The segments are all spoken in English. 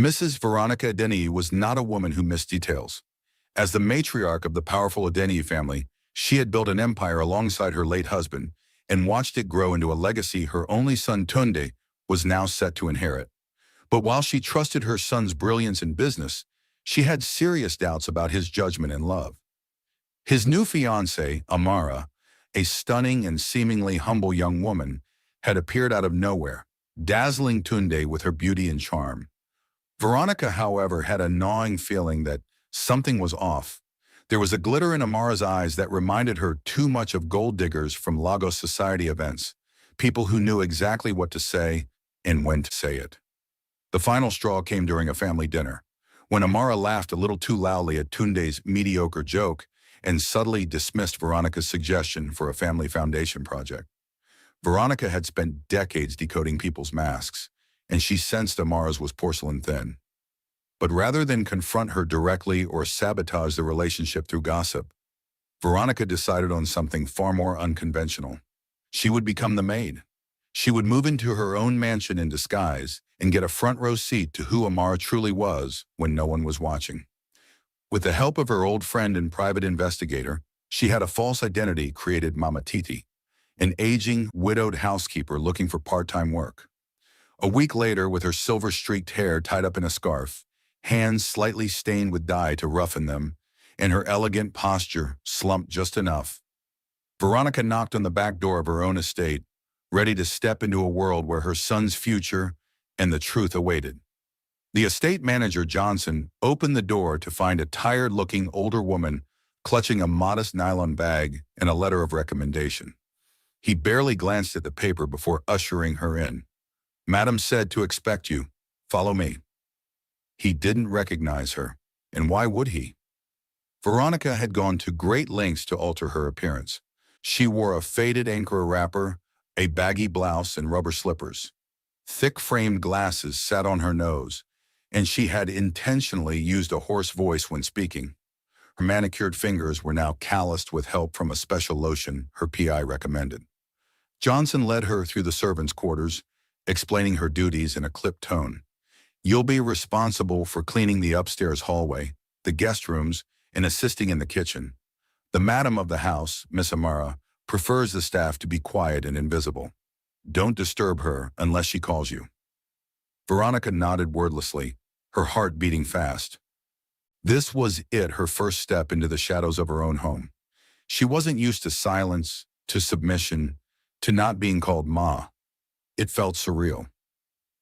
Mrs. Veronica Adeniyi was not a woman who missed details. As the matriarch of the powerful Adeniyi family, she had built an empire alongside her late husband and watched it grow into a legacy her only son Tunde was now set to inherit. But while she trusted her son's brilliance in business, she had serious doubts about his judgment and love. His new fiancée, Amara, a stunning and seemingly humble young woman, had appeared out of nowhere, dazzling Tunde with her beauty and charm. Veronica, however, had a gnawing feeling that something was off. There was a glitter in Amara's eyes that reminded her too much of gold diggers from Lagos society events, people who knew exactly what to say and when to say it. The final straw came during a family dinner, when Amara laughed a little too loudly at Tunde's mediocre joke and subtly dismissed Veronica's suggestion for a family foundation project. Veronica had spent decades decoding people's masks, and she sensed Amara's was porcelain thin. But rather than confront her directly or sabotage the relationship through gossip, Veronica decided on something far more unconventional. She would become the maid. She would move into her own mansion in disguise and get a front-row seat to who Amara truly was when no one was watching. With the help of her old friend and private investigator, she had a false identity created Mama Titi, an aging, widowed housekeeper looking for part-time work. A week later, with her silver-streaked hair tied up in a scarf, hands slightly stained with dye to roughen them, and her elegant posture slumped just enough, Veronica knocked on the back door of her own estate, ready to step into a world where her son's future and the truth awaited. The estate manager, Johnson, opened the door to find a tired-looking older woman clutching a modest nylon bag and a letter of recommendation. He barely glanced at the paper before ushering her in. "Madam said to expect you. Follow me." He didn't recognize her, and why would he? Veronica had gone to great lengths to alter her appearance. She wore a faded Ankara wrapper, a baggy blouse, and rubber slippers. Thick-framed glasses sat on her nose, and she had intentionally used a hoarse voice when speaking. Her manicured fingers were now calloused with help from a special lotion her PI recommended. Johnson led her through the servants' quarters, explaining her duties in a clipped tone. "You'll be responsible for cleaning the upstairs hallway, the guest rooms, and assisting in the kitchen. The madam of the house, Miss Amara, prefers the staff to be quiet and invisible. Don't disturb her unless she calls you." Veronica nodded wordlessly, her heart beating fast. This was her first step into the shadows of her own home. She wasn't used to silence, to submission, to not being called Ma. It felt surreal.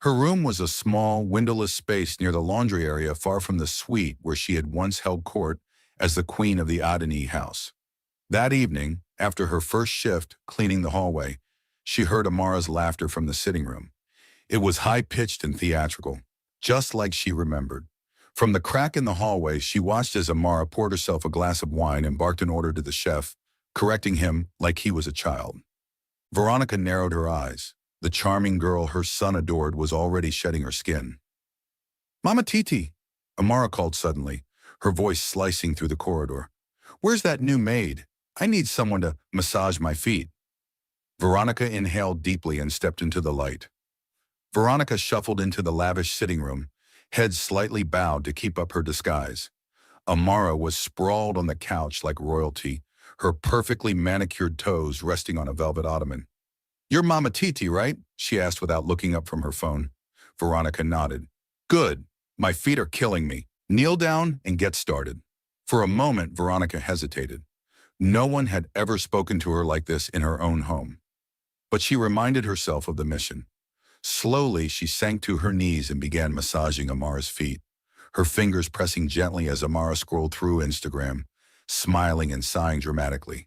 Her room was a small, windowless space near the laundry area far from the suite where she had once held court as the queen of the Adeniyi house. That evening, after her first shift cleaning the hallway, she heard Amara's laughter from the sitting room. It was high-pitched and theatrical, just like she remembered. From the crack in the hallway, she watched as Amara poured herself a glass of wine and barked an order to the chef, correcting him like he was a child. Veronica narrowed her eyes. The charming girl her son adored was already shedding her skin. "Mama Titi," Amara called suddenly, her voice slicing through the corridor. "Where's that new maid? I need someone to massage my feet." Veronica inhaled deeply and stepped into the light. Veronica shuffled into the lavish sitting room, head slightly bowed to keep up her disguise. Amara was sprawled on the couch like royalty, her perfectly manicured toes resting on a velvet ottoman. "You're Mama Titi, right?" she asked without looking up from her phone. Veronica nodded. "Good. My feet are killing me. Kneel down and get started." For a moment, Veronica hesitated. No one had ever spoken to her like this in her own home. But she reminded herself of the mission. Slowly, she sank to her knees and began massaging Amara's feet, her fingers pressing gently as Amara scrolled through Instagram, smiling and sighing dramatically.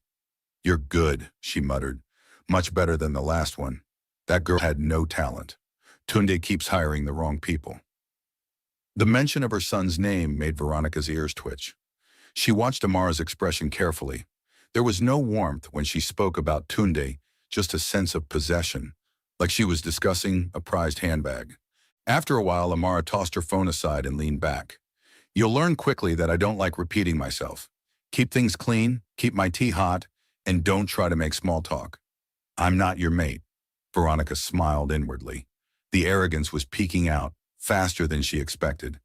"You're good," she muttered. "Much better than the last one. That girl had no talent. Tunde keeps hiring the wrong people." The mention of her son's name made Veronica's ears twitch. She watched Amara's expression carefully. There was no warmth when she spoke about Tunde, just a sense of possession, like she was discussing a prized handbag. After a while, Amara tossed her phone aside and leaned back. "You'll learn quickly that I don't like repeating myself. Keep things clean, keep my tea hot, and don't try to make small talk. I'm not your mate." Veronica smiled inwardly. The arrogance was peeking out, faster than she expected.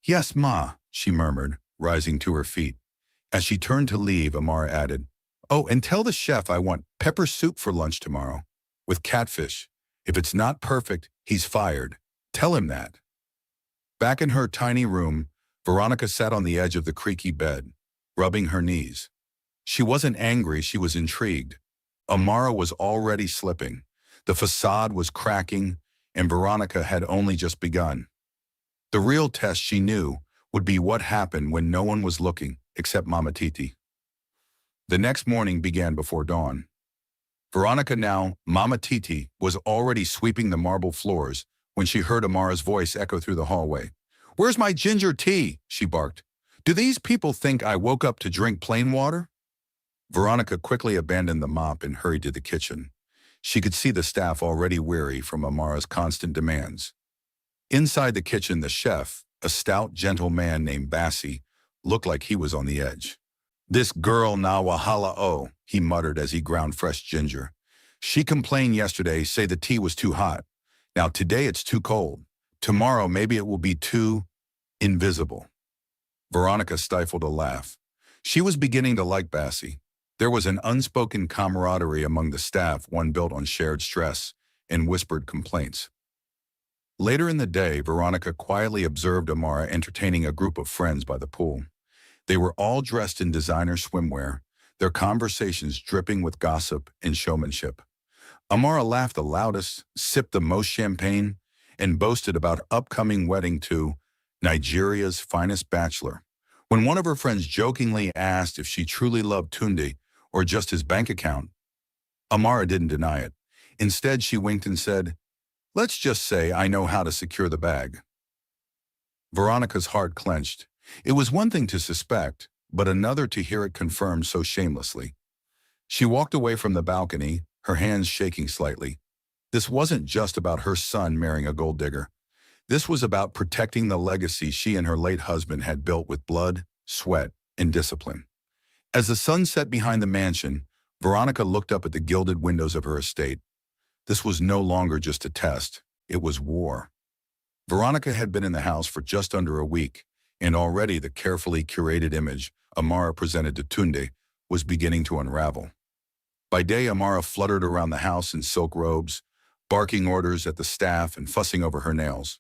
"Yes, Ma," she murmured, rising to her feet. As she turned to leave, Amara added, "Oh, and tell the chef I want pepper soup for lunch tomorrow, with catfish. If it's not perfect, he's fired. Tell him that." Back in her tiny room, Veronica sat on the edge of the creaky bed, rubbing her knees. She wasn't angry, she was intrigued. Amara was already slipping. The facade was cracking, and Veronica had only just begun. The real test, she knew, would be what happened when no one was looking, except Mama Titi. The next morning began before dawn. Veronica, now Mama Titi, was already sweeping the marble floors when she heard Amara's voice echo through the hallway. "Where's my ginger tea?" she barked. "Do these people think I woke up to drink plain water?" Veronica quickly abandoned the mop and hurried to the kitchen. She could see the staff already weary from Amara's constant demands. Inside the kitchen, the chef, a stout, gentle man named Bassie, looked like he was on the edge. "This girl na wahala o," he muttered as he ground fresh ginger. "She complained yesterday, say the tea was too hot. Now today it's too cold. Tomorrow maybe it will be too invisible." Veronica stifled a laugh. She was beginning to like Bassie. There was an unspoken camaraderie among the staff, one built on shared stress and whispered complaints. Later in the day, Veronica quietly observed Amara entertaining a group of friends by the pool. They were all dressed in designer swimwear, their conversations dripping with gossip and showmanship. Amara laughed the loudest, sipped the most champagne, and boasted about upcoming wedding to Nigeria's finest bachelor. When one of her friends jokingly asked if she truly loved Tunde or just his bank account, Amara didn't deny it. Instead, she winked and said, "Let's just say I know how to secure the bag." Veronica's heart clenched. It was one thing to suspect, but another to hear it confirmed so shamelessly. She walked away from the balcony, her hands shaking slightly. This wasn't just about her son marrying a gold digger. This was about protecting the legacy she and her late husband had built with blood, sweat, and discipline. As the sun set behind the mansion, Veronica looked up at the gilded windows of her estate. This was no longer just a test, it was war. Veronica had been in the house for just under a week, and already the carefully curated image Amara presented to Tunde was beginning to unravel. By day, Amara fluttered around the house in silk robes, barking orders at the staff and fussing over her nails.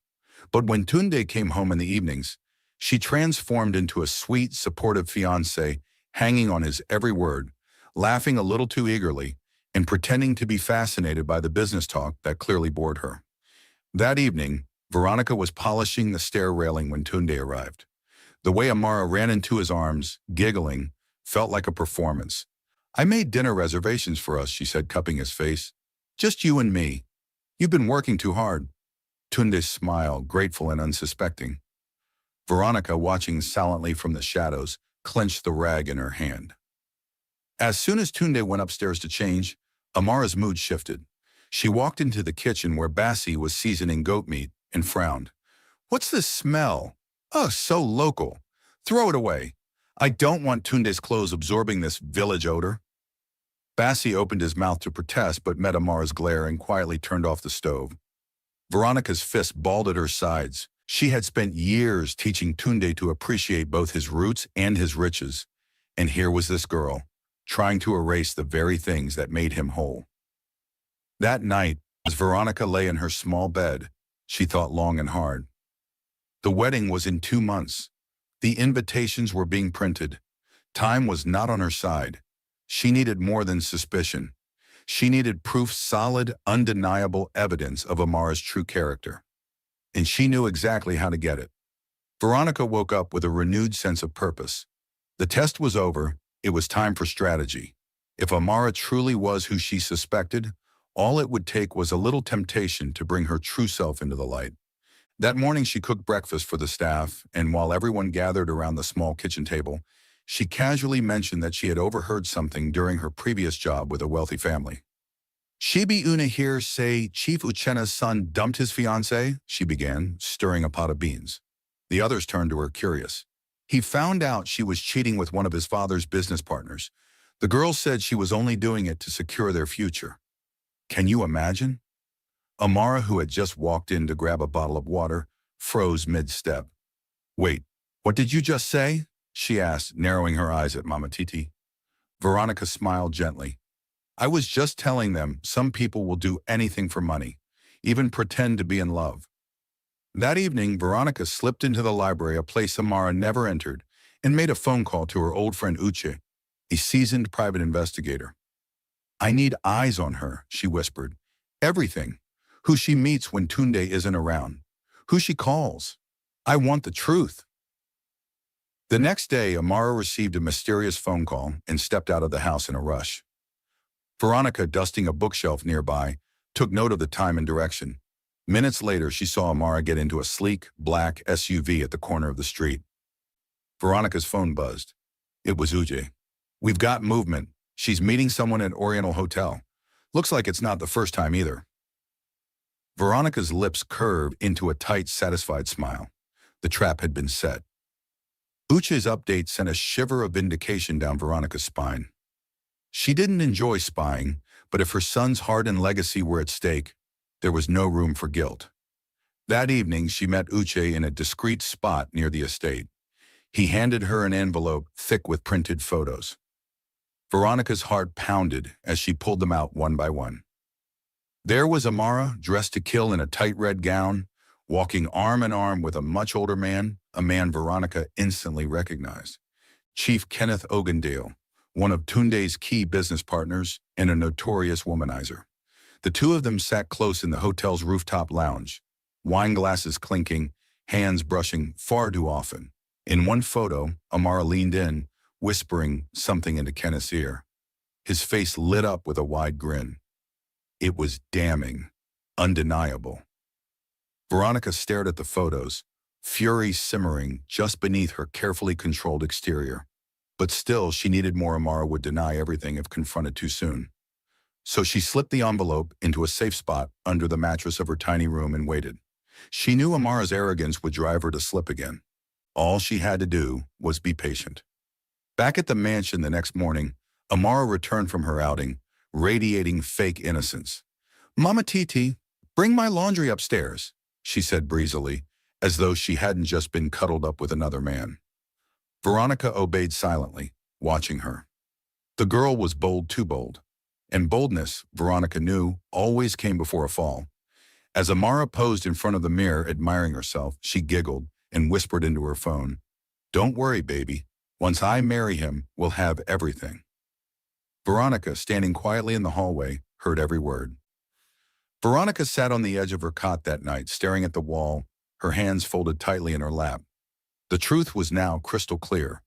But when Tunde came home in the evenings, she transformed into a sweet, supportive fiancée, hanging on his every word, laughing a little too eagerly, and pretending to be fascinated by the business talk that clearly bored her. That evening, Veronica was polishing the stair railing when Tunde arrived. The way Amara ran into his arms, giggling, felt like a performance. "I made dinner reservations for us," she said, cupping his face. "Just you and me. You've been working too hard." Tunde smiled, grateful and unsuspecting. Veronica, watching silently from the shadows, clenched the rag in her hand. As soon as Tunde went upstairs to change, Amara's mood shifted. She walked into the kitchen where Bassie was seasoning goat meat and frowned. "What's this smell? Oh, so local. Throw it away. I don't want Tunde's clothes absorbing this village odor." Bassie opened his mouth to protest but met Amara's glare and quietly turned off the stove. Veronica's fist balled at her sides. She had spent years teaching Tunde to appreciate both his roots and his riches, and here was this girl, trying to erase the very things that made him whole. That night, as Veronica lay in her small bed, she thought long and hard. The wedding was in 2 months. The invitations were being printed. Time was not on her side. She needed more than suspicion. She needed proof, solid, undeniable evidence of Amara's true character. And she knew exactly how to get it. Veronica woke up with a renewed sense of purpose. The test was over. It was time for strategy. If Amara truly was who she suspected, all it would take was a little temptation to bring her true self into the light. That morning she cooked breakfast for the staff, and while everyone gathered around the small kitchen table, she casually mentioned that she had overheard something during her previous job with a wealthy family. "Shibi Una here say Chief Uchena's son dumped his fiancée," she began, stirring a pot of beans. The others turned to her, curious. "He found out she was cheating with one of his father's business partners. The girl said she was only doing it to secure their future." Can you imagine? Amara, who had just walked in to grab a bottle of water, froze mid-step. "Wait, what did you just say?" she asked, narrowing her eyes at Mama Titi. Veronica smiled gently. "I was just telling them some people will do anything for money, even pretend to be in love." That evening, Veronica slipped into the library, a place Amara never entered, and made a phone call to her old friend Uche, a seasoned private investigator. "I need eyes on her," she whispered. "Everything. Who she meets when Tunde isn't around. Who she calls. I want the truth." The next day, Amara received a mysterious phone call and stepped out of the house in a rush. Veronica, dusting a bookshelf nearby, took note of the time and direction. Minutes later, she saw Amara get into a sleek, black SUV at the corner of the street. Veronica's phone buzzed. It was Uche. "We've got movement. She's meeting someone at Oriental Hotel. Looks like it's not the first time either." Veronica's lips curved into a tight, satisfied smile. The trap had been set. Uche's update sent a shiver of vindication down Veronica's spine. She didn't enjoy spying, but if her son's heart and legacy were at stake, there was no room for guilt. That evening, she met Uche in a discreet spot near the estate. He handed her an envelope thick with printed photos. Veronica's heart pounded as she pulled them out one by one. There was Amara, dressed to kill in a tight red gown, walking arm in arm with a much older man, a man Veronica instantly recognized. Chief Kenneth Ogendale, one of Tunde's key business partners and a notorious womanizer. The two of them sat close in the hotel's rooftop lounge, wine glasses clinking, hands brushing far too often. In one photo, Amara leaned in, whispering something into Kenneth's ear. His face lit up with a wide grin. It was damning, undeniable. Veronica stared at the photos, fury simmering just beneath her carefully controlled exterior. But still, she needed more. Amara would deny everything if confronted too soon. So she slipped the envelope into a safe spot under the mattress of her tiny room and waited. She knew Amara's arrogance would drive her to slip again. All she had to do was be patient. Back at the mansion the next morning, Amara returned from her outing, radiating fake innocence. "Mama Titi, bring my laundry upstairs," she said breezily, as though she hadn't just been cuddled up with another man. Veronica obeyed silently, watching her. The girl was bold, too bold. And boldness, Veronica knew, always came before a fall. As Amara posed in front of the mirror, admiring herself, she giggled and whispered into her phone, "Don't worry, baby. Once I marry him, we'll have everything." Veronica, standing quietly in the hallway, heard every word. Veronica sat on the edge of her cot that night, staring at the wall, her hands folded tightly in her lap. The truth was now crystal clear.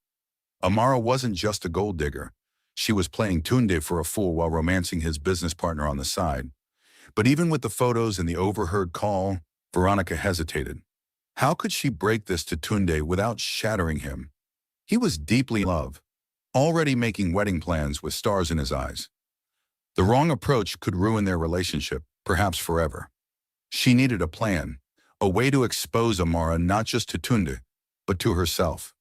Amara wasn't just a gold digger. She was playing Tunde for a fool while romancing his business partner on the side. But even with the photos and the overheard call, Veronica hesitated. How could she break this to Tunde without shattering him? He was deeply in love, already making wedding plans with stars in his eyes. The wrong approach could ruin their relationship, perhaps forever. She needed a plan, a way to expose Amara not just to Tunde, but to herself.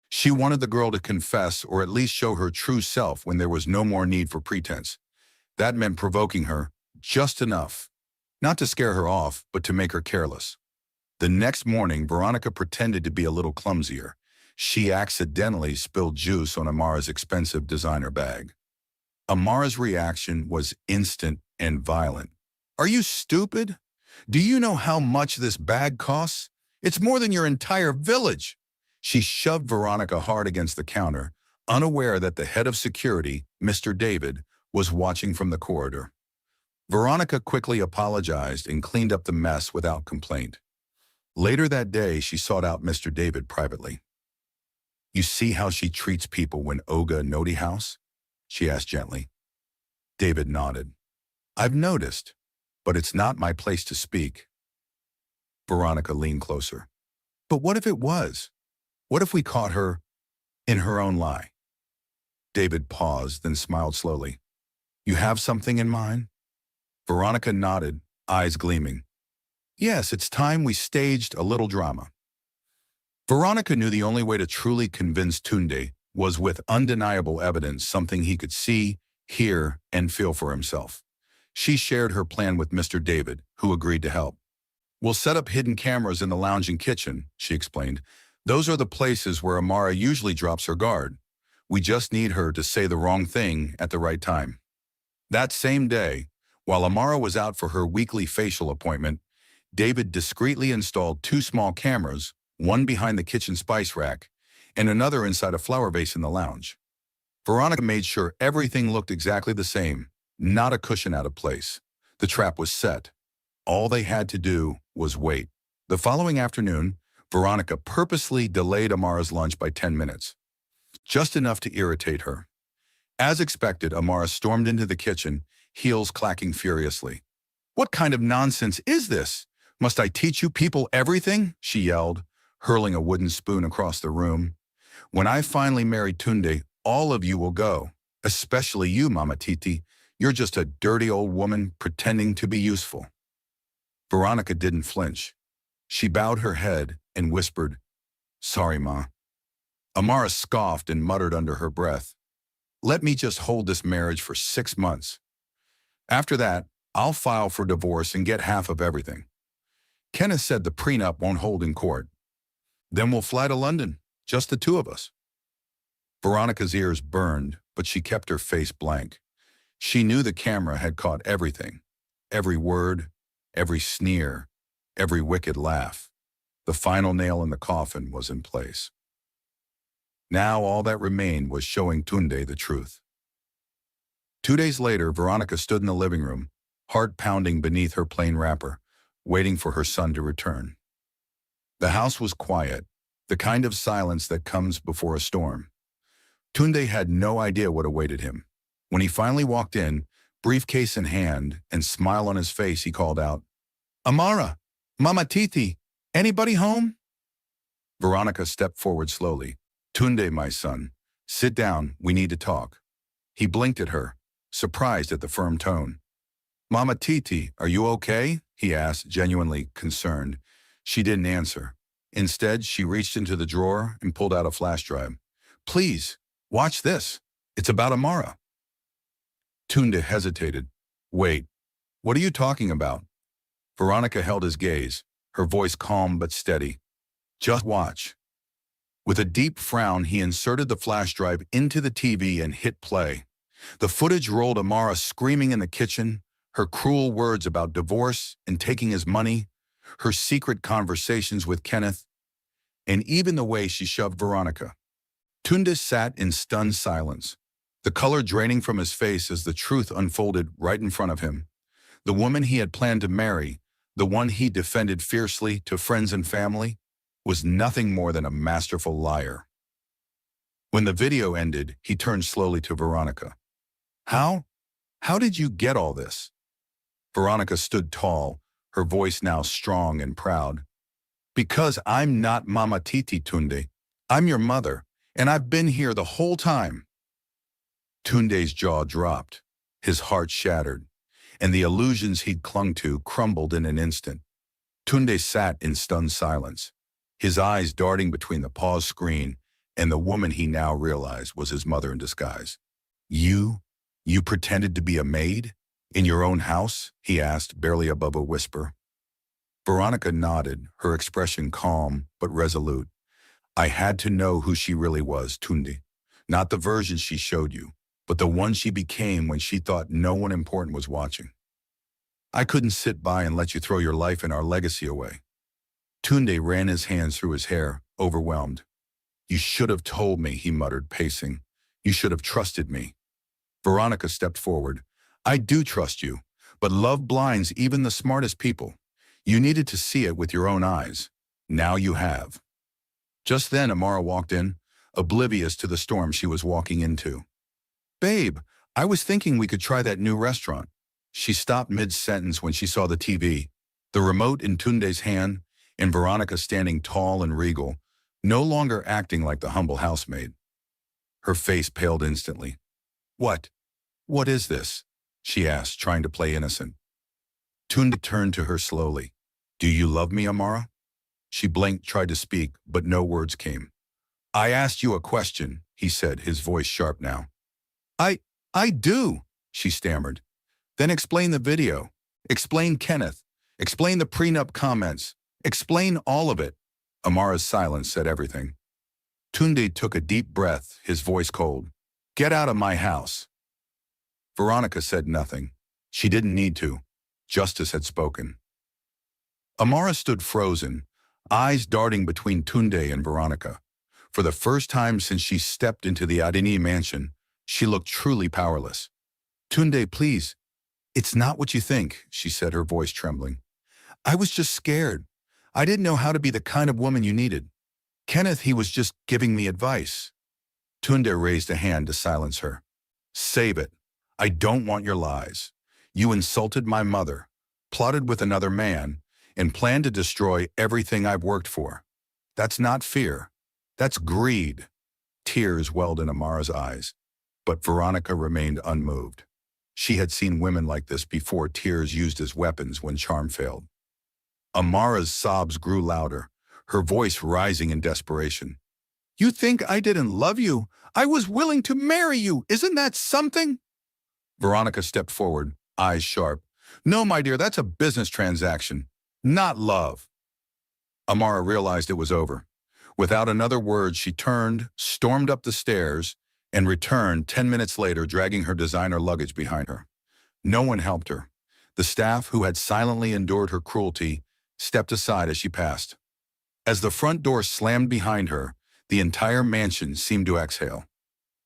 She wanted the girl to confess or at least show her true self when there was no more need for pretense. That meant provoking her, just enough. Not to scare her off, but to make her careless. The next morning, Veronica pretended to be a little clumsier. She accidentally spilled juice on Amara's expensive designer bag. Amara's reaction was instant and violent. "Are you stupid? Do you know how much this bag costs? It's more than your entire village." She shoved Veronica hard against the counter, unaware that the head of security, Mr. David, was watching from the corridor. Veronica quickly apologized and cleaned up the mess without complaint. Later that day, she sought out Mr. David privately. "You see how she treats people when Oga Noti house?" she asked gently. David nodded. "I've noticed, but it's not my place to speak." Veronica leaned closer. "But what if it was? What if we caught her in her own lie?" David paused, then smiled slowly. "You have something in mind?" Veronica nodded, eyes gleaming. "Yes, it's time we staged a little drama." Veronica knew the only way to truly convince Tunde was with undeniable evidence, something he could see, hear, and feel for himself. She shared her plan with Mr. David, who agreed to help. We'll set up hidden cameras in the lounge and kitchen, she explained. Those are the places where Amara usually drops her guard. We just need her to say the wrong thing at the right time. That same day, while Amara was out for her weekly facial appointment, David discreetly installed 2 small cameras, one behind the kitchen spice rack and another inside a flower vase in the lounge. Veronica made sure everything looked exactly the same, not a cushion out of place. The trap was set. All they had to do was wait. The following afternoon, Veronica purposely delayed Amara's lunch by 10 minutes, just enough to irritate her. As expected, Amara stormed into the kitchen, heels clacking furiously. "What kind of nonsense is this? Must I teach you people everything?" she yelled, hurling a wooden spoon across the room. "When I finally marry Tunde, all of you will go, especially you, Mama Titi. You're just a dirty old woman pretending to be useful." Veronica didn't flinch. She bowed her head and whispered, "Sorry, Ma." Amara scoffed and muttered under her breath, "Let me just hold this marriage for 6 months. After that, I'll file for divorce and get half of everything. Kenneth said the prenup won't hold in court. Then we'll fly to London, just the 2 of us." Veronica's ears burned, but she kept her face blank. She knew the camera had caught everything, every word, every sneer, every wicked laugh. The final nail in the coffin was in place. Now all that remained was showing Tunde the truth. 2 days later, Veronica stood in the living room, heart pounding beneath her plain wrapper, waiting for her son to return. The house was quiet, the kind of silence that comes before a storm. Tunde had no idea what awaited him. When he finally walked in, briefcase in hand and smile on his face, he called out, "Amara, Mama Titi, anybody home?" Veronica stepped forward slowly. "Tunde, my son, sit down, we need to talk." He blinked at her, surprised at the firm tone. "Mama Titi, are you okay?" he asked, genuinely concerned. She didn't answer. Instead, she reached into the drawer and pulled out a flash drive. "Please, watch this. It's about Amara." Tunde hesitated. "Wait, what are you talking about?" Veronica held his gaze, her voice calm but steady. "Just watch." With a deep frown, he inserted the flash drive into the TV and hit play. The footage rolled Amara screaming in the kitchen, her cruel words about divorce and taking his money, her secret conversations with Kenneth, and even the way she shoved Veronica. Tunde sat in stunned silence, the color draining from his face as the truth unfolded right in front of him. The woman he had planned to marry, the one he defended fiercely to friends and family, was nothing more than a masterful liar. When the video ended, he turned slowly to Veronica. How did you get all this?" Veronica stood tall, her voice now strong and proud. "Because I'm not Mama Titi, Tunde. I'm your mother, and I've been here the whole time." Tunde's jaw dropped, his heart shattered, and the illusions he'd clung to crumbled in an instant. Tunde sat in stunned silence, his eyes darting between the paused screen and the woman he now realized was his mother in disguise. You pretended to be a maid? In your own house?" he asked, barely above a whisper. Veronica nodded, her expression calm but resolute. "I had to know who she really was, Tunde. Not the version she showed you, but the one she became when she thought no one important was watching. I couldn't sit by and let you throw your life and our legacy away." Tunde ran his hands through his hair, overwhelmed. "You should have told me," he muttered, pacing. "You should have trusted me." Veronica stepped forward. "I do trust you, but love blinds even the smartest people. You needed to see it with your own eyes. Now you have." Just then, Amara walked in, oblivious to the storm she was walking into. "Babe, I was thinking we could try that new restaurant." She stopped mid-sentence when she saw the TV, the remote in Tunde's hand, and Veronica standing tall and regal, no longer acting like the humble housemaid. Her face paled instantly. What is this?" she asked, trying to play innocent. Tunde turned to her slowly. "Do you love me, Amara?" She blinked, tried to speak, but no words came. "I asked you a question," he said, his voice sharp now. I do," she stammered. "Then explain the video. Explain Kenneth. Explain the prenup comments. Explain all of it. Amara's silence said everything. Tunde took a deep breath, his voice cold. Get out of my house. Veronica said nothing. She didn't need to. Justice had spoken. Amara stood frozen, eyes darting between Tunde and Veronica. For the first time since she stepped into the Adeniyi mansion, she looked truly powerless. Tunde, please. It's not what you think, she said, her voice trembling. I was just scared. I didn't know how to be the kind of woman you needed. Kenneth, he was just giving me advice. Tunde raised a hand to silence her. Save it. I don't want your lies. You insulted my mother, plotted with another man, and planned to destroy everything I've worked for. That's not fear. That's greed. Tears welled in Amara's eyes, but Veronica remained unmoved. She had seen women like this before, tears used as weapons when charm failed. Amara's sobs grew louder, her voice rising in desperation. You think I didn't love you? I was willing to marry you. Isn't that something? Veronica stepped forward, eyes sharp. No, my dear, that's a business transaction, not love. Amara realized it was over. Without another word, she turned, stormed up the stairs, and returned 10 minutes later, dragging her designer luggage behind her. No one helped her. The staff, who had silently endured her cruelty, stepped aside as she passed. As the front door slammed behind her, the entire mansion seemed to exhale.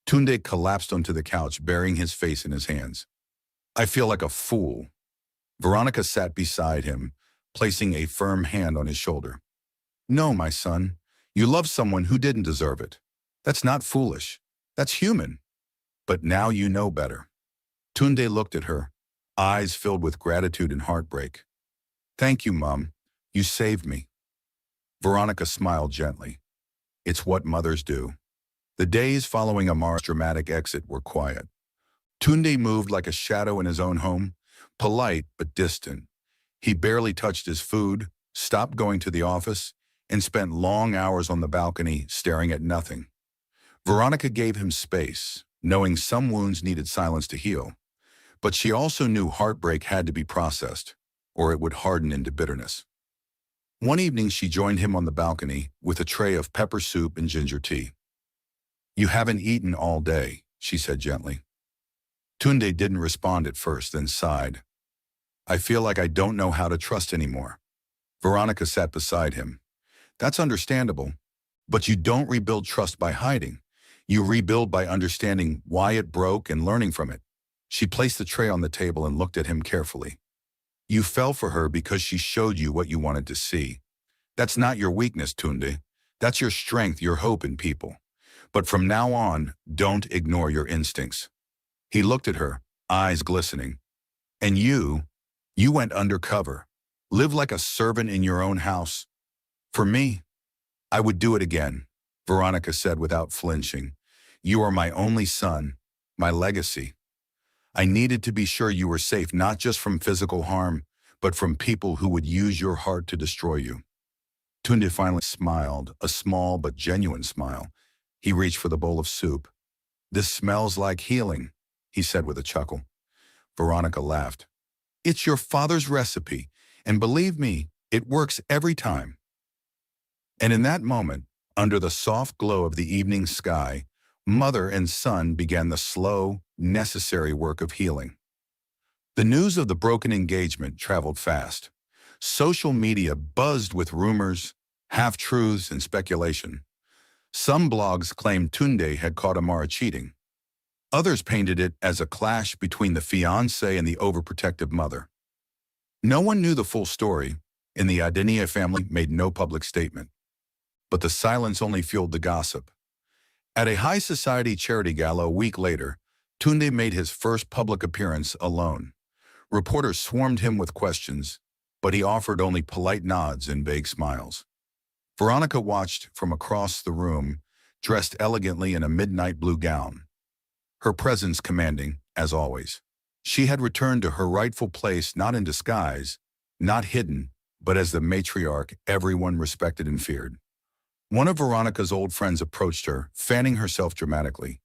Tunde collapsed onto the couch, burying his face in his hands. I feel like a fool. Veronica sat beside him, placing a firm hand on his shoulder. No, my son, you love someone who didn't deserve it. That's not foolish. That's human. But now you know better. Tunde looked at her, eyes filled with gratitude and heartbreak. Thank you, Mom. You saved me. Veronica smiled gently. It's what mothers do. The days following Amara's dramatic exit were quiet. Tunde moved like a shadow in his own home, polite but distant. He barely touched his food, stopped going to the office, and spent long hours on the balcony staring at nothing. Veronica gave him space, knowing some wounds needed silence to heal. But she also knew heartbreak had to be processed, or it would harden into bitterness. One evening she joined him on the balcony with a tray of pepper soup and ginger tea. You haven't eaten all day, she said gently. Tunde didn't respond at first, then sighed. I feel like I don't know how to trust anymore. Veronica sat beside him. That's understandable, but you don't rebuild trust by hiding. You rebuild by understanding why it broke and learning from it. She placed the tray on the table and looked at him carefully. You fell for her because she showed you what you wanted to see. That's not your weakness, Tunde. That's your strength, your hope in people. But from now on, don't ignore your instincts. He looked at her, eyes glistening. And you went undercover. Live like a servant in your own house. For me, I would do it again, Veronica said without flinching. You are my only son, my legacy. I needed to be sure you were safe, not just from physical harm, but from people who would use your heart to destroy you. Tunde finally smiled, a small but genuine smile. He reached for the bowl of soup. This smells like healing, he said with a chuckle. Veronica laughed. It's your father's recipe, and believe me, it works every time. And in that moment, under the soft glow of the evening sky, mother and son began the slow, necessary work of healing. The news of the broken engagement traveled fast. Social media buzzed with rumors, half-truths, and speculation. Some blogs claimed Tunde had caught Amara cheating. Others painted it as a clash between the fiancé and the overprotective mother. No one knew the full story, and the Adeniyi family made no public statement. But the silence only fueled the gossip. At a high society charity gala a week later, Tunde made his first public appearance alone. Reporters swarmed him with questions, but he offered only polite nods and vague smiles. Veronica watched from across the room, dressed elegantly in a midnight blue gown. Her presence commanding, as always. She had returned to her rightful place, not in disguise, not hidden, but as the matriarch everyone respected and feared. One of Veronica's old friends approached her, fanning herself dramatically.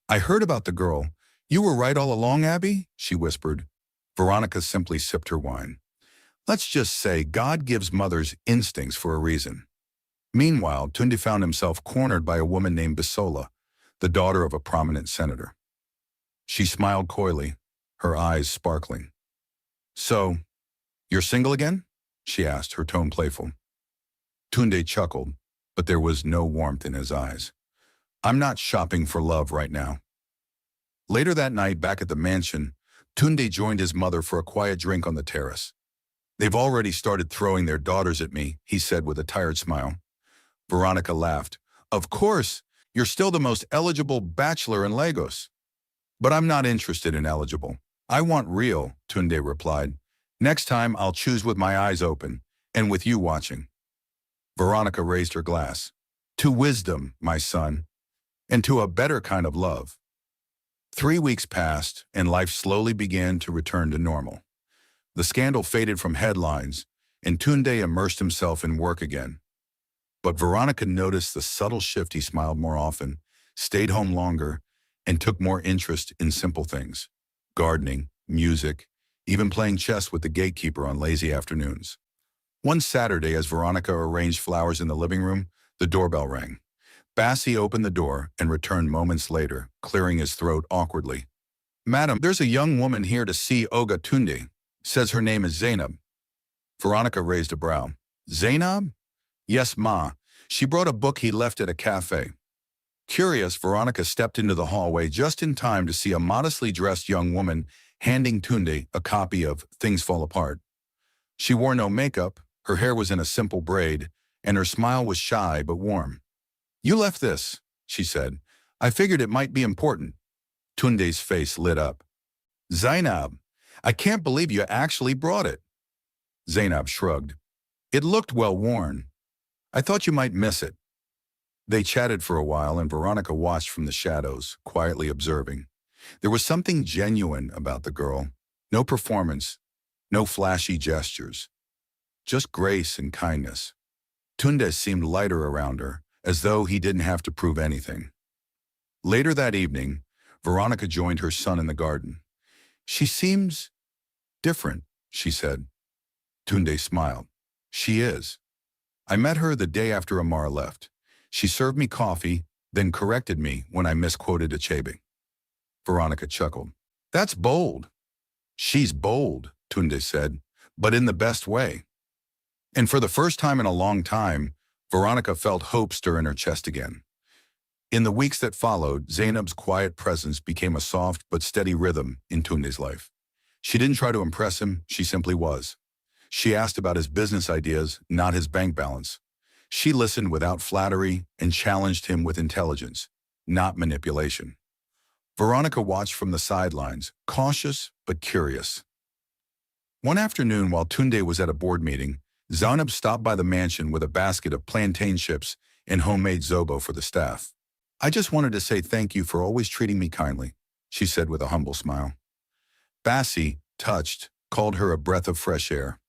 I heard about the girl. You were right all along, Abby? She whispered. Veronica simply sipped her wine. Let's just say God gives mothers instincts for a reason. Meanwhile, Tunde found himself cornered by a woman named Bisola, the daughter of a prominent senator. She smiled coyly, her eyes sparkling. "So, you're single again?" she asked, her tone playful. Tunde chuckled, but there was no warmth in his eyes. "I'm not shopping for love right now." Later that night, back at the mansion, Tunde joined his mother for a quiet drink on the terrace. "They've already started throwing their daughters at me," he said with a tired smile. Veronica laughed. "Of course, you're still the most eligible bachelor in Lagos." "But I'm not interested in eligible. I want real," Tunde replied. "Next time I'll choose with my eyes open, and with you watching." Veronica raised her glass. "To wisdom, my son, and to a better kind of love." 3 weeks passed, and life slowly began to return to normal. The scandal faded from headlines, and Tunde immersed himself in work again. But Veronica noticed the subtle shift. He smiled more often, stayed home longer, and took more interest in simple things: gardening, music, even playing chess with the gatekeeper on lazy afternoons. One Saturday, as Veronica arranged flowers in the living room, the doorbell rang. Bassi opened the door and returned moments later, clearing his throat awkwardly. "Madam, there's a young woman here to see Oga Tunde. Says her name is Zainab." Veronica raised a brow. "Zainab?" "Yes, ma. She brought a book he left at a cafe." Curious, Veronica stepped into the hallway just in time to see a modestly dressed young woman handing Tunde a copy of Things Fall Apart. She wore no makeup, her hair was in a simple braid, and her smile was shy but warm. "You left this," she said. "I figured it might be important." Tunde's face lit up. "Zainab, I can't believe you actually brought it." Zainab shrugged. "It looked well worn. I thought you might miss it." They chatted for a while, and Veronica watched from the shadows, quietly observing. There was something genuine about the girl. No performance, no flashy gestures. Just grace and kindness. Tunde seemed lighter around her, as though he didn't have to prove anything. Later that evening, Veronica joined her son in the garden. "She seems different," she said. Tunde smiled. "She is. I met her the day after Amara left. She served me coffee, then corrected me when I misquoted Achebe." Veronica chuckled. "That's bold." "She's bold," Tunde said, "but in the best way." And for the first time in a long time, Veronica felt hope stir in her chest again. In the weeks that followed, Zainab's quiet presence became a soft but steady rhythm in Tunde's life. She didn't try to impress him, she simply was. She asked about his business ideas, not his bank balance. She listened without flattery and challenged him with intelligence, not manipulation. Veronica watched from the sidelines, cautious but curious. One afternoon, while Tunde was at a board meeting, Zainab stopped by the mansion with a basket of plantain chips and homemade zobo for the staff. "I just wanted to say thank you for always treating me kindly," she said with a humble smile. Bassi, touched, called her a breath of fresh air.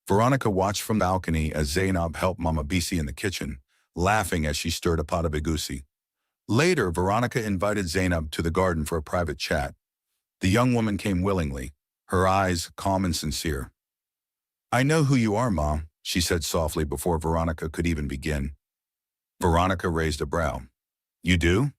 Veronica watched from the balcony as Zainab helped Mama Bisi in the kitchen, laughing as she stirred a pot of egusi. Later, Veronica invited Zainab to the garden for a private chat. The young woman came willingly, her eyes calm and sincere. "I know who you are, Mom," she said softly before Veronica could even begin. Veronica raised a brow. "You do?"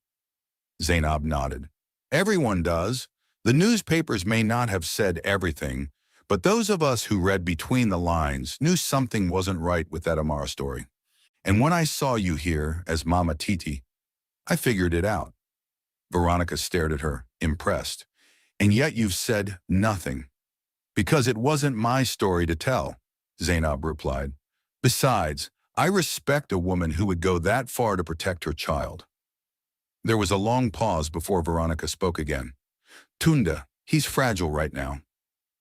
Zainab nodded. "Everyone does. The newspapers may not have said everything, but those of us who read between the lines knew something wasn't right with that Amara story. And when I saw you here as Mama Titi, I figured it out." Veronica stared at her, impressed. "And yet you've said nothing." "Because it wasn't my story to tell," Zainab replied. "Besides, I respect a woman who would go that far to protect her child." There was a long pause before Veronica spoke again. "Tunde, he's fragile right now."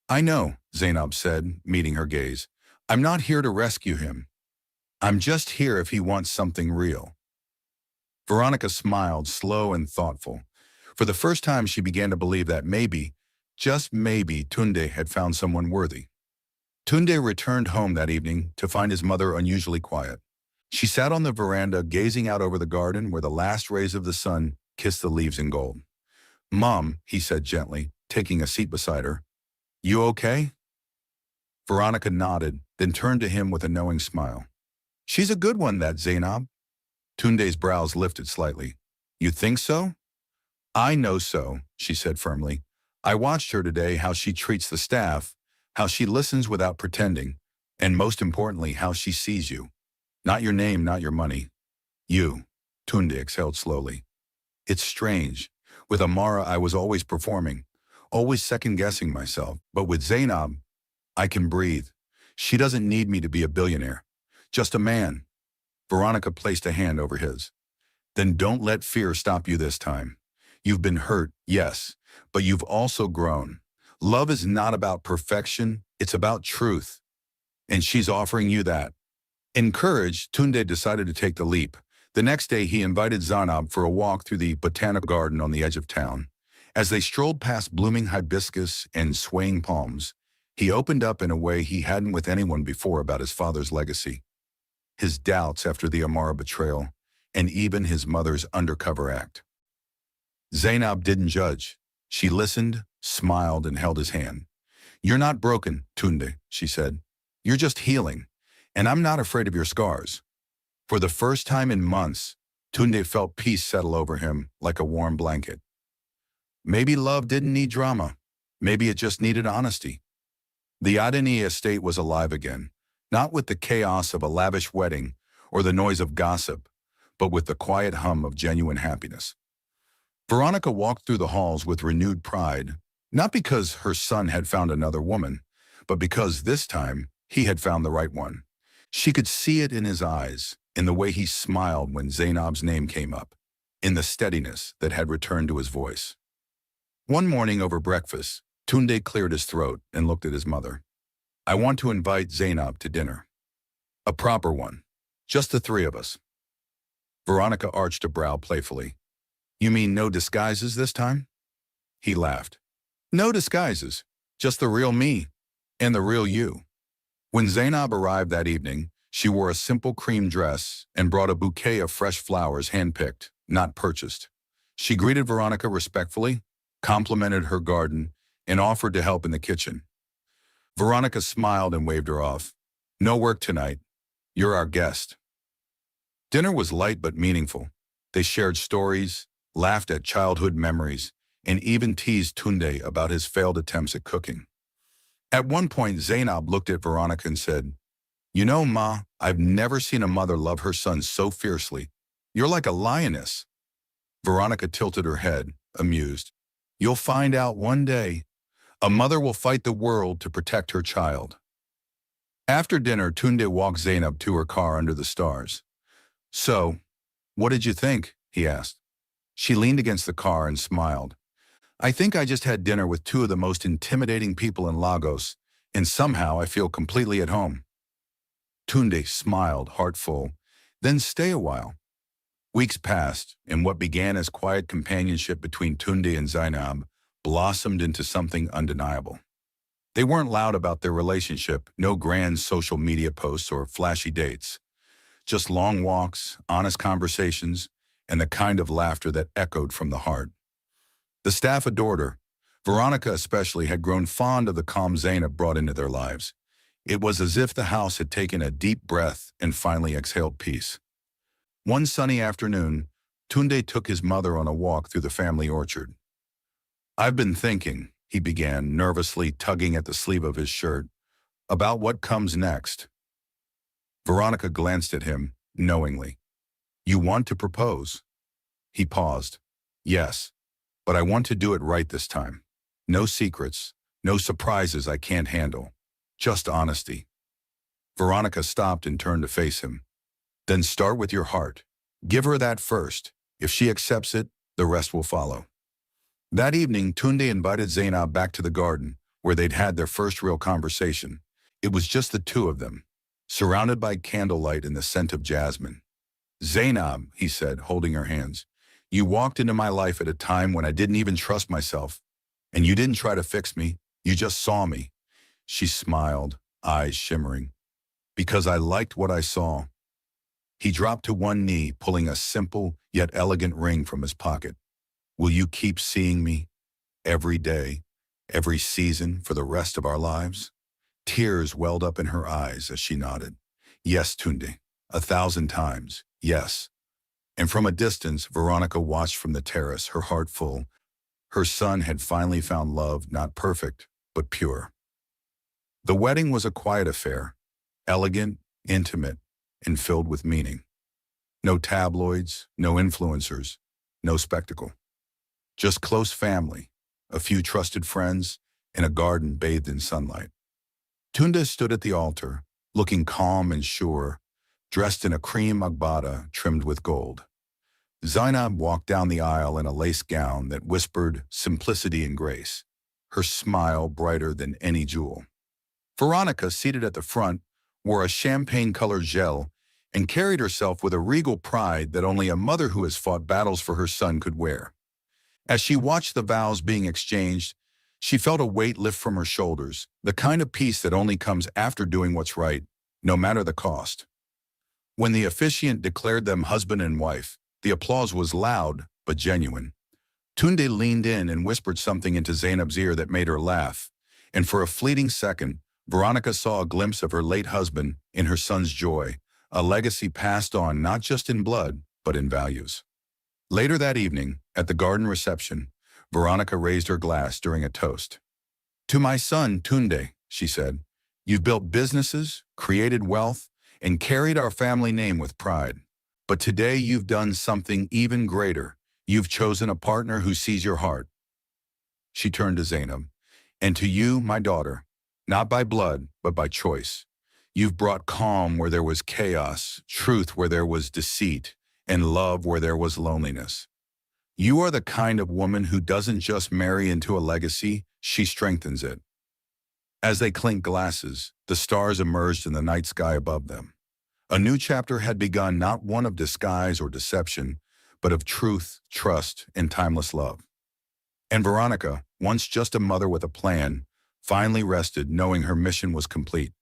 "I know," Zainab said, meeting her gaze. "I'm not here to rescue him. I'm just here if he wants something real." Veronica smiled, slow and thoughtful. For the first time, she began to believe that maybe, just maybe, Tunde had found someone worthy. Tunde returned home that evening to find his mother unusually quiet. She sat on the veranda, gazing out over the garden where the last rays of the sun kissed the leaves in gold. "Mom," he said gently, taking a seat beside her, "you okay?" Veronica nodded, then turned to him with a knowing smile. She's a good one, that Zainab. Tunde's brows lifted slightly. You think so? I know so, she said firmly. I watched her today, how she treats the staff, how she listens without pretending, and most importantly, how she sees you. Not your name, not your money. You. Tunde exhaled slowly. It's strange. With Amara, I was always performing, always second-guessing myself. But with Zainab, I can breathe. She doesn't need me to be a billionaire. Just a man. Veronica placed a hand over his. Then don't let fear stop you this time. You've been hurt, yes, but you've also grown. Love is not about perfection, it's about truth. And she's offering you that. Encouraged, Tunde decided to take the leap. The next day, he invited Zainab for a walk through the botanical garden on the edge of town. As they strolled past blooming hibiscus and swaying palms, he opened up in a way he hadn't with anyone before about his father's legacy, his doubts after the Amara betrayal, and even his mother's undercover act. Zainab didn't judge. She listened, smiled, and held his hand. You're not broken, Tunde, she said. You're just healing, and I'm not afraid of your scars. For the first time in months, Tunde felt peace settle over him like a warm blanket. Maybe love didn't need drama. Maybe it just needed honesty. The Adeniyi estate was alive again, not with the chaos of a lavish wedding or the noise of gossip, but with the quiet hum of genuine happiness. Veronica walked through the halls with renewed pride, not because her son had found another woman, but because this time he had found the right one. She could see it in his eyes, in the way he smiled when Zainab's name came up, in the steadiness that had returned to his voice. One morning over breakfast, Tunde cleared his throat and looked at his mother. I want to invite Zainab to dinner. A proper one. Just the three of us. Veronica arched a brow playfully. You mean no disguises this time? He laughed. No disguises. Just the real me. And the real you. When Zainab arrived that evening, she wore a simple cream dress and brought a bouquet of fresh flowers handpicked, not purchased. She greeted Veronica respectfully, complimented her garden, and offered to help in the kitchen. Veronica smiled and waved her off. No work tonight. You're our guest. Dinner was light but meaningful. They shared stories, laughed at childhood memories, and even teased Tunde about his failed attempts at cooking. At one point, Zainab looked at Veronica and said, You know, Ma, I've never seen a mother love her son so fiercely. You're like a lioness. Veronica tilted her head, amused. You'll find out one day. A mother will fight the world to protect her child. After dinner, Tunde walked Zainab to her car under the stars. So, what did you think? He asked. She leaned against the car and smiled. I think I just had dinner with two of the most intimidating people in Lagos, and somehow I feel completely at home. Tunde smiled, heart full. Then stay a while. Weeks passed, and what began as quiet companionship between Tunde and Zainab blossomed into something undeniable. They weren't loud about their relationship, no grand social media posts or flashy dates. Just long walks, honest conversations, and the kind of laughter that echoed from the heart. The staff adored her. Veronica especially had grown fond of the calm Zainab brought into their lives. It was as if the house had taken a deep breath and finally exhaled peace. One sunny afternoon, Tunde took his mother on a walk through the family orchard. I've been thinking, he began, nervously tugging at the sleeve of his shirt, about what comes next. Veronica glanced at him, knowingly. You want to propose? He paused. Yes, but I want to do it right this time. No secrets, no surprises I can't handle. Just honesty. Veronica stopped and turned to face him. Then start with your heart. Give her that first. If she accepts it, the rest will follow. That evening, Tunde invited Zainab back to the garden, where they'd had their first real conversation. It was just the two of them, surrounded by candlelight and the scent of jasmine. Zainab, he said, holding her hands, you walked into my life at a time when I didn't even trust myself. And you didn't try to fix me, you just saw me. She smiled, eyes shimmering. Because I liked what I saw. He dropped to one knee, pulling a simple yet elegant ring from his pocket. Will you keep seeing me? Every day, every season, for the rest of our lives? Tears welled up in her eyes as she nodded. Yes, Tunde, 1,000 times, yes. And from a distance, Veronica watched from the terrace, her heart full. Her son had finally found love, not perfect, but pure. The wedding was a quiet affair, elegant, intimate, and filled with meaning. No tabloids, no influencers, no spectacle. Just close family, a few trusted friends, and a garden bathed in sunlight. Tunde stood at the altar, looking calm and sure, dressed in a cream agbada trimmed with gold. Zainab walked down the aisle in a lace gown that whispered simplicity and grace, her smile brighter than any jewel. Veronica, seated at the front, wore a champagne-colored gel and carried herself with a regal pride that only a mother who has fought battles for her son could wear. As she watched the vows being exchanged, she felt a weight lift from her shoulders, the kind of peace that only comes after doing what's right, no matter the cost. When the officiant declared them husband and wife, the applause was loud but genuine. Tunde leaned in and whispered something into Zainab's ear that made her laugh, and for a fleeting second, Veronica saw a glimpse of her late husband in her son's joy, a legacy passed on not just in blood, but in values. Later that evening, at the garden reception, Veronica raised her glass during a toast. To my son, Tunde, she said, you've built businesses, created wealth, and carried our family name with pride. But today you've done something even greater. You've chosen a partner who sees your heart. She turned to Zainab. And to you, my daughter, not by blood, but by choice. You've brought calm where there was chaos, truth where there was deceit, and love where there was loneliness. You are the kind of woman who doesn't just marry into a legacy, she strengthens it. As they clinked glasses, the stars emerged in the night sky above them. A new chapter had begun, not one of disguise or deception, but of truth, trust, and timeless love. And Veronica, once just a mother with a plan, finally rested knowing her mission was complete.